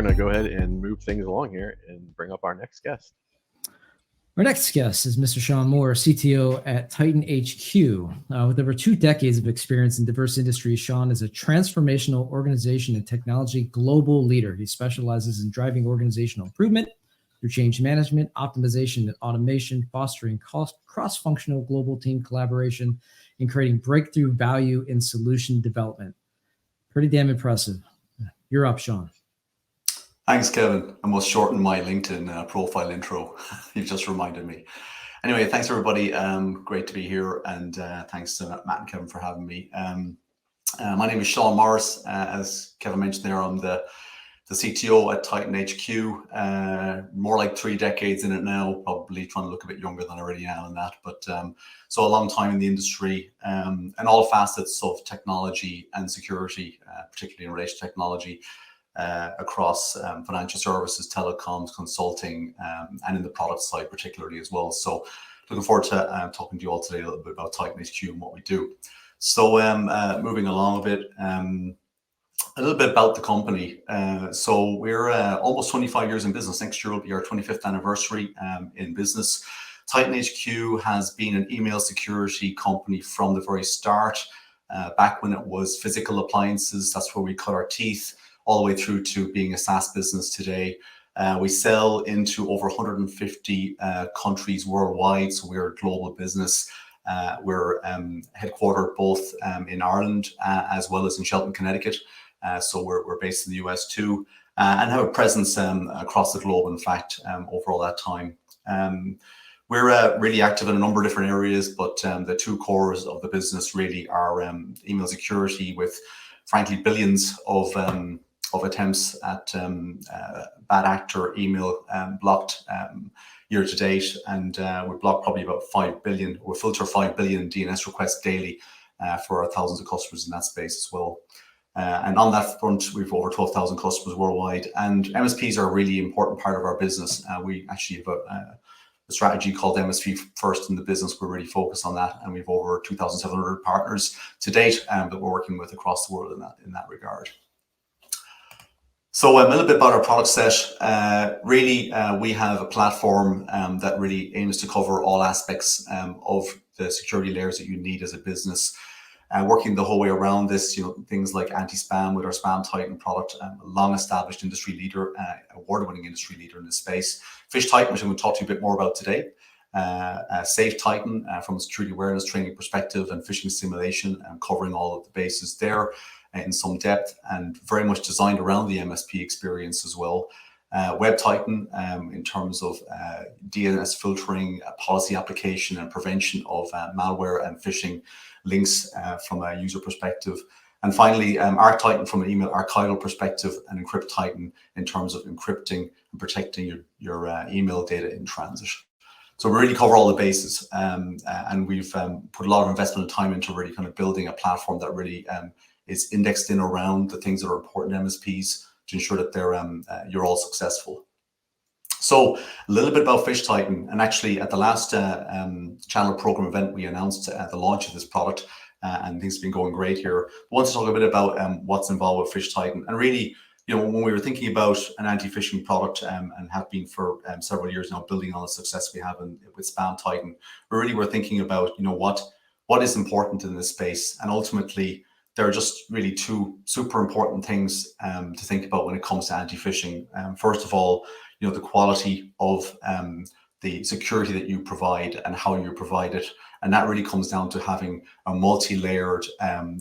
to go ahead and move things along here and bring up our next guest. Our next guest is Mr. Sean Moore, CTO at Titan HQ. With over 2 decades of experience in diverse industries, Sean is a transformational organization and technology global leader. He specializes in driving organizational improvement through change management, optimization, and automation, fostering cross-functional global team collaboration, and creating breakthrough value in solution development. Pretty damn impressive. You're up, Sean. Thanks, Kevin. I must shorten my LinkedIn profile intro. You've just reminded me. Anyway, thanks everybody. Great to be here, and thanks to Matt and Kevin for having me. My name is Sean Morris. As Kevin mentioned there, I'm the CTO at Titan HQ. More like 3 decades in it now, probably trying to look a bit younger than I already am in that. But so a long time in the industry, and all facets of technology and security, particularly in relation to technology. Across financial services, telecoms, consulting, and in the product side particularly as well. So looking forward to talking to you all today a little bit about Titan HQ and what we do. So moving along a bit, a little bit about the company. So we're almost 25 years in business. Next year will be our 25th anniversary in business. Titan HQ has been an email security company from the very start. Back when it was physical appliances, that's where we cut our teeth, all the way through to being a SaaS business today. We sell into over 150 countries worldwide, so we're a global business. We're headquartered both in Ireland as well as in Shelton, Connecticut. So we're based in the US too, and have a presence across the globe, in fact, over all that time. We're really active in a number of different areas, but the 2 cores of the business really are email security, with frankly billions of attempts at bad actor email blocked year to date, and we block probably about 5 billion. We filter 5 billion DNS requests daily for our thousands of customers in that space as well. And on that front, we've over 12,000 customers worldwide, and MSPs are a really important part of our business. We actually have a strategy called MSP First in the business. We're really focused on that, and we've over 2,700 partners to date that we're working with across the world in that regard. So a little bit about our product set. Really, we have a platform that really aims to cover all aspects of the security layers that you need as a business. Working the whole way around this, things like anti-spam with our Spam Titan product, a long-established industry leader, award-winning industry leader in this space. Phish Titan, which I'm going to talk to you a bit more about today. Safe Titan from a security awareness training perspective and phishing simulation, covering all of the bases there in some depth, and very much designed around the MSP experience as well. Web Titan in terms of DNS filtering, policy application, and prevention of malware and phishing links from a user perspective. And finally, Arc Titan from an email archival perspective, and Encrypt Titan in terms of encrypting and protecting your email data in transit. So we really cover all the bases, and we've put a lot of investment and time into really kind of building a platform that really is indexed in around the things that are important to MSPs to ensure that you're all successful. So a little bit about Phish Titan, and actually at the last channel program event, we announced the launch of this product, and things have been going great here. I want to talk a bit about what's involved with Phish Titan, and really, when we were thinking about an anti-phishing product and have been for several years now, building on the success we have with Spam Titan, we really were thinking about what is important in this space, and ultimately there are just really 2 super important things to think about when it comes to anti-phishing. First of all, the quality of the security that you provide and how you provide it. And that really comes down to having a multi-layered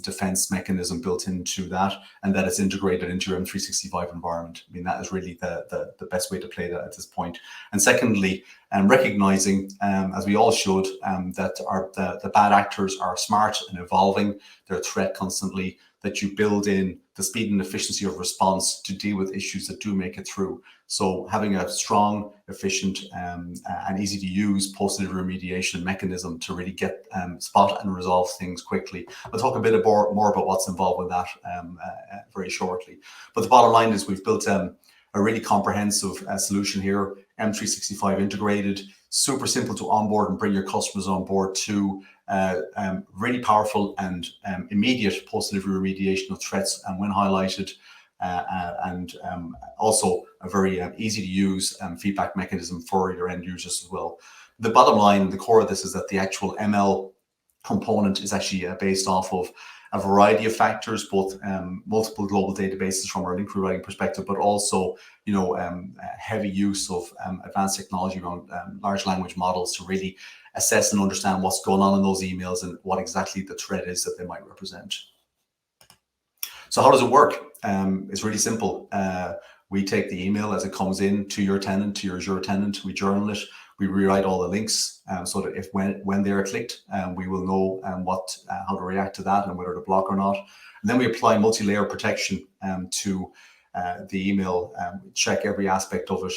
defense mechanism built into that, and that it's integrated into your M365 environment. I mean, that is really the best way to play that at this point. And secondly, recognizing, as we all should, that the bad actors are smart and evolving. They're a threat constantly, that you build in the speed and efficiency of response to deal with issues that do make it through. So having a strong, efficient, and easy to use post-delivery remediation mechanism to really get spot and resolve things quickly. I'll talk a bit more about what's involved with that very shortly. But the bottom line is we've built a really comprehensive solution here, M365 integrated, super simple to onboard and bring your customers on board to really powerful and immediate post-delivery remediation of threats, and when highlighted, and also a very easy to use feedback mechanism for your end users as well. The bottom line, the core of this is that the actual ML component is actually based off of a variety of factors, both multiple global databases from our link rewriting perspective, but also, heavy use of advanced technology around large language models to really assess and understand what's going on in those emails and what exactly the threat is that they might represent. So how does it work? It's really simple. We take the email as it comes in to your tenant, to your Azure tenant, we journal it, we rewrite all the links so that if when they are clicked, we will know how to react to that and whether to block or not. And then we apply multi-layer protection to the email, check every aspect of it.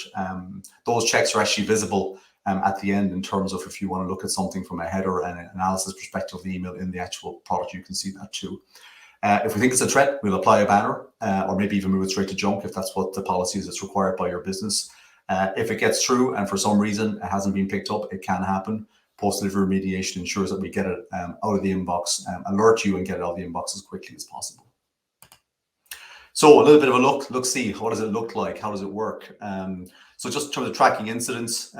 Those checks are actually visible at the end in terms of if you want to look at something from a header and an analysis perspective of the email in the actual product, you can see that too. If we think it's a threat, we'll apply a banner or maybe even move it straight to junk if that's what the policy is that's required by your business. If it gets through and for some reason it hasn't been picked up, it can happen. Post-delivery remediation ensures that we get it out of the inbox, alert you and get it out of the inbox as quickly as possible. So a little bit of a look-see. What does it look like? How does it work? So just in terms of tracking incidents,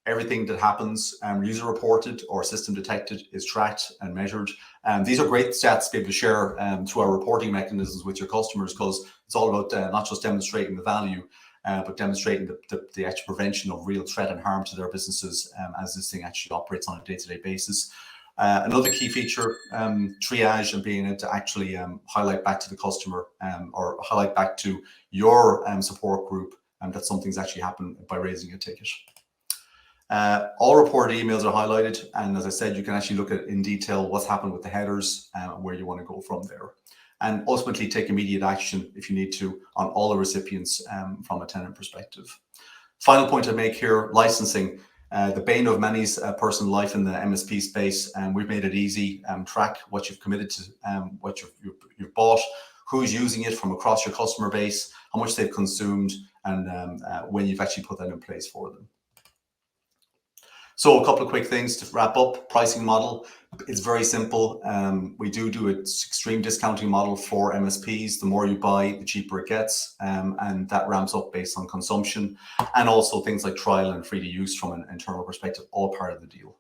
everything that happens user reported or system detected is tracked and measured. These are great stats to be able to share through our reporting mechanisms with your customers, because it's all about not just demonstrating the value, but demonstrating the actual prevention of real threat and harm to their businesses as this thing actually operates on a day-to-day basis. Another key feature, triage and being able to actually highlight back to the customer or highlight back to your support group that something's actually happened by raising a ticket. All reported emails are highlighted, and as I said, you can actually look at in detail what's happened with the headers and where you want to go from there, and ultimately take immediate action if you need to on all the recipients from a tenant perspective. Final point I make here, licensing, the bane of many's personal life in the MSP space, and we've made it easy. Track what you've committed to, what you've bought, who's using it from across your customer base, how much they've consumed, and when you've actually put that in place for them. So a couple of quick things to wrap up. Pricing model, it's very simple. We do an extreme discounting model for MSPs. The more you buy, the cheaper it gets, and that ramps up based on consumption, and also things like trial and free to use from an internal perspective, all part of the deal.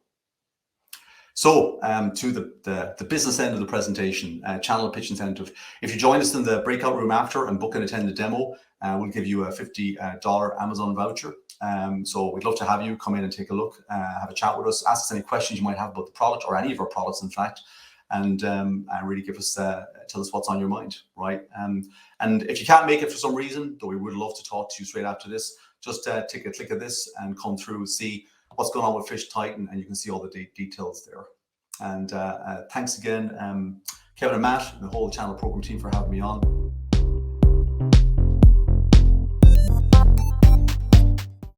So to the business end of the presentation, channel pitch incentive. If you join us in the breakout room after and book and attend the demo, we'll give you a $50 Amazon voucher. So we'd love to have you come in and take a look, have a chat with us, ask us any questions you might have about the product or any of our products, in fact, and really give us tell us what's on your mind, right? And if you can't make it for some reason, though we would love to talk to you straight after this, just take a click of this and come through, see what's going on with PhishTitan, and you can see all the details there. And thanks again, Kevin and Matt, and the whole channel program team for having me on.